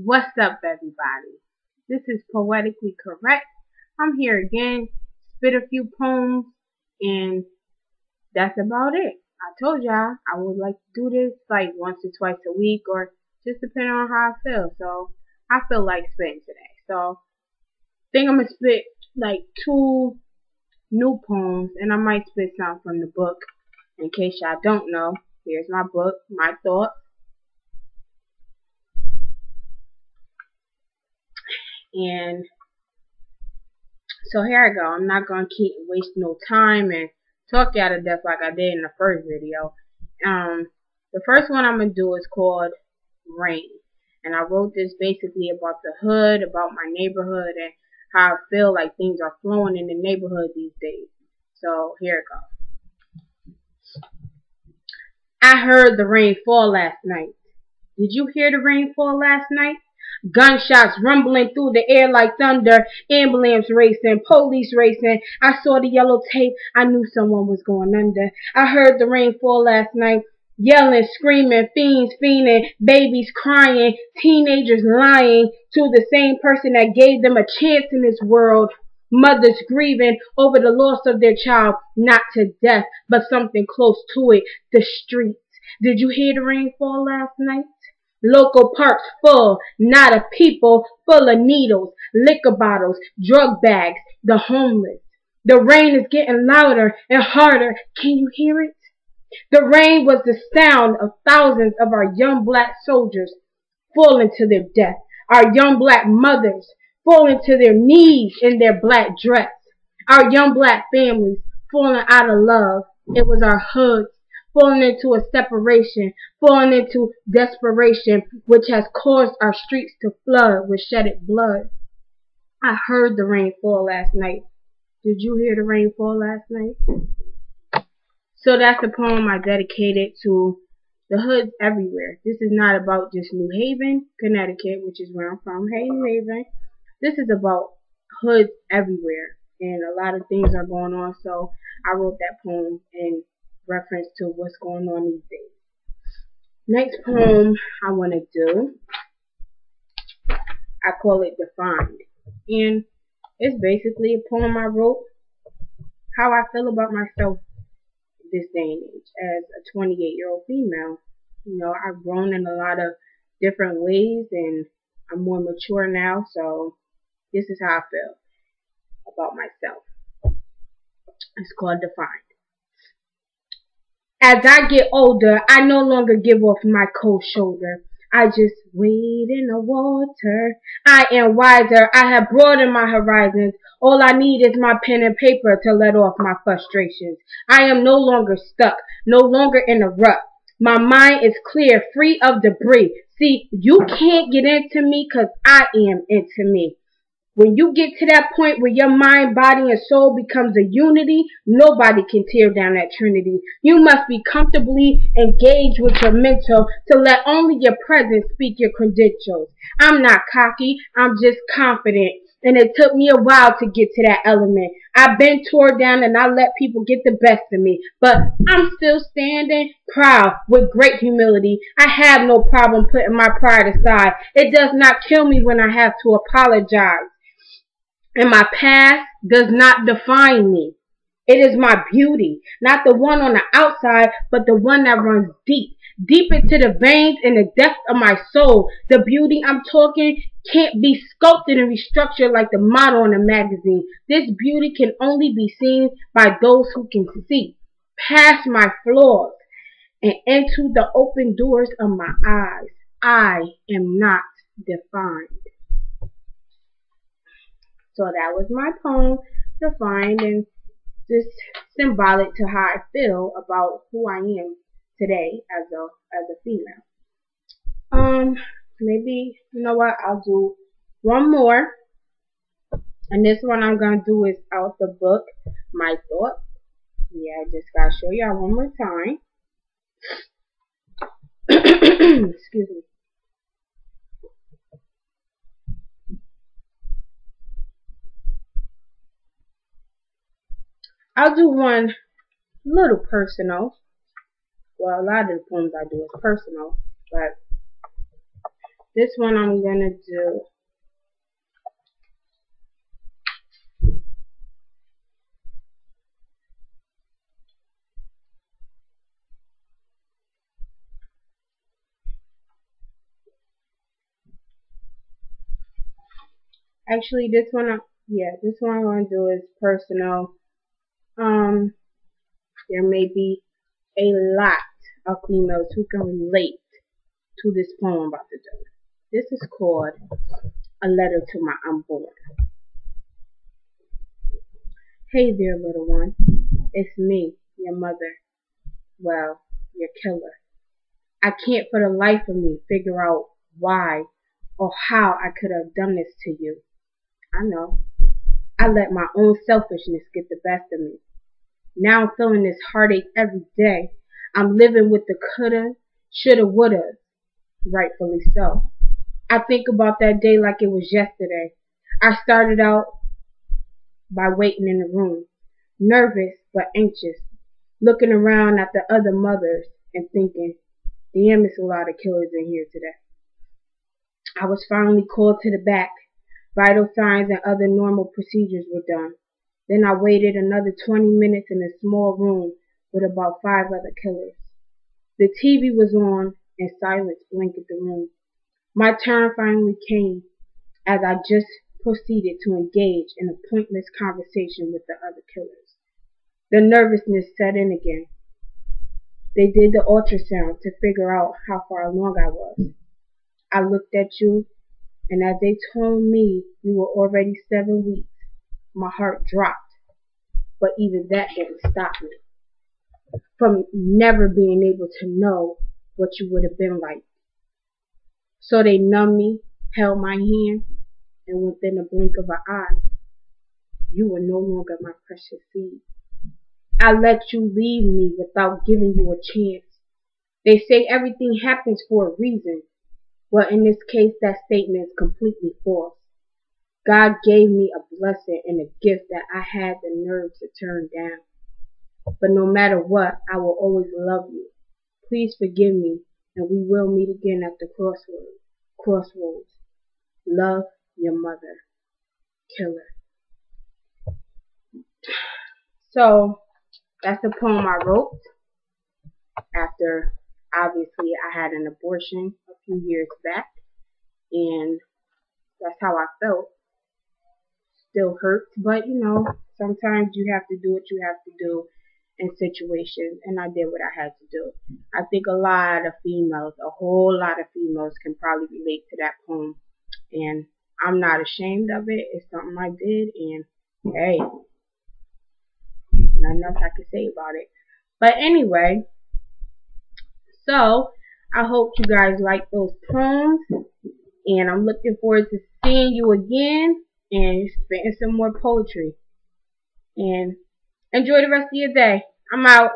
What's up, everybody? This is Poetically Correct. I'm here again, spit a few poems, and that's about it. I told y'all I would like to do this like once or twice a week, or just depending on how I feel. So I feel like spitting today. So I think I'm gonna spit like two new poems, and I might spit some from the book. In case y'all don't know, here's my book, my thoughts, and so here I go. I'm not gonna keep waste no time and talk you out of death like I did in the first video. The first one I'm gonna do is called Rain, and I wrote this basically about the hood, about my neighborhood, and how I feel like things are flowing in the neighborhood these days. So here it goes. I heard the rain fall last night. Did you hear the rain fall last night? Gunshots rumbling through the air like thunder, ambulance racing, police racing. I saw the yellow tape, I knew someone was going under. I heard the rain fall last night, yelling, screaming, fiends fiending, babies crying, teenagers lying to the same person that gave them a chance in this world. Mothers grieving over the loss of their child, not to death, but something close to it, the streets. Did you hear the rain fall last night? Local parks full, not of people, full of needles, liquor bottles, drug bags, the homeless. The rain is getting louder and harder. Can you hear it? The rain was the sound of thousands of our young black soldiers falling to their death. Our young black mothers falling to their knees in their black dress. Our young black families falling out of love. It was our hoods falling into a separation, falling into desperation, which has caused our streets to flood with shedded blood. I heard the rain fall last night. Did you hear the rain fall last night? So that's the poem I dedicated to the hoods everywhere. This is not about just New Haven, Connecticut, which is where I'm from. Hey, New Haven. This is about hoods everywhere, and a lot of things are going on, so I wrote that poem in reference to what's going on these days. Next poem I want to do, I call it Defined, and it's basically a poem I wrote how I feel about myself this day and age as a 28-year-old female. You know, I've grown in a lot of different ways, and I'm more mature now, so this is how I feel about myself. It's called Defined. As I get older, I no longer give off my cold shoulder. I just wade in the water. I am wiser. I have broadened my horizons. All I need is my pen and paper to let off my frustrations. I am no longer stuck, no longer in a rut. My mind is clear, free of debris. See, you can't get into me because I am into me. When you get to that point where your mind, body, and soul becomes a unity, nobody can tear down that trinity. You must be comfortably engaged with your mental to let only your presence speak your credentials. I'm not cocky, I'm just confident. And it took me a while to get to that element. I've been tore down and I let people get the best of me. But I'm still standing proud with great humility. I have no problem putting my pride aside. It does not kill me when I have to apologize. And my past does not define me. It is my beauty, not the one on the outside, but the one that runs deep, deep into the veins and the depth of my soul. The beauty I'm talking can't be sculpted and restructured like the model in a magazine. This beauty can only be seen by those who can see past my flaws and into the open doors of my eyes. I am not defined. So that was my poem, Defined, and just symbolic to how I feel about who I am today as a female. Maybe, you know what, I'll do one more. And this one I'm gonna do is out the book, My Thoughts. Yeah, I just gotta show y'all one more time. Excuse me. I'll do one little personal. Well, a lot of the poems I do is personal, but This one I'm gonna do. Actually, this one, this one I'm gonna do is personal. There may be a lot of females who can relate to this poem I'm about to do. This is called A Letter to My Unborn. Hey there, little one. It's me, your mother. Well, your killer. I can't for the life of me figure out why or how I could have done this to you. I know. I let my own selfishness get the best of me. Now I'm feeling this heartache every day. I'm living with the coulda, shoulda, woulda. Rightfully so. I think about that day like it was yesterday. I started out by waiting in the room, nervous but anxious, looking around at the other mothers and thinking, damn, it's a lot of killers in here today. I was finally called to the back. Vital signs and other normal procedures were done. Then I waited another 20 minutes in a small room with about 5 other killers. The TV was on and silence blanketed the room. My turn finally came as I just proceeded to engage in a pointless conversation with the other killers. The nervousness set in again. They did the ultrasound to figure out how far along I was. I looked at you, and as they told me you were already 7 weeks, my heart dropped. But even that didn't stop me from never being able to know what you would have been like. So they numbed me, held my hand, and within a blink of an eye, you were no longer my precious seed. I let you leave me without giving you a chance. They say everything happens for a reason. Well, in this case, that statement is completely false. God gave me a blessing and a gift that I had the nerve to turn down. But no matter what, I will always love you. Please forgive me, and we will meet again at the crossroads. Love, your mother. Killer. So, that's the poem I wrote after, obviously, I had an abortion a few years back. And that's how I felt. Still hurts, but sometimes you have to do what you have to do in situations, and I did what I had to do. I think a lot of females, a whole lot of females can probably relate to that poem, and I'm not ashamed of it. It's something I did, and hey, nothing else I can say about it. But anyway, so I hope you guys like those poems, and I'm looking forward to seeing you again and spitting some more poetry. And enjoy the rest of your day. I'm out.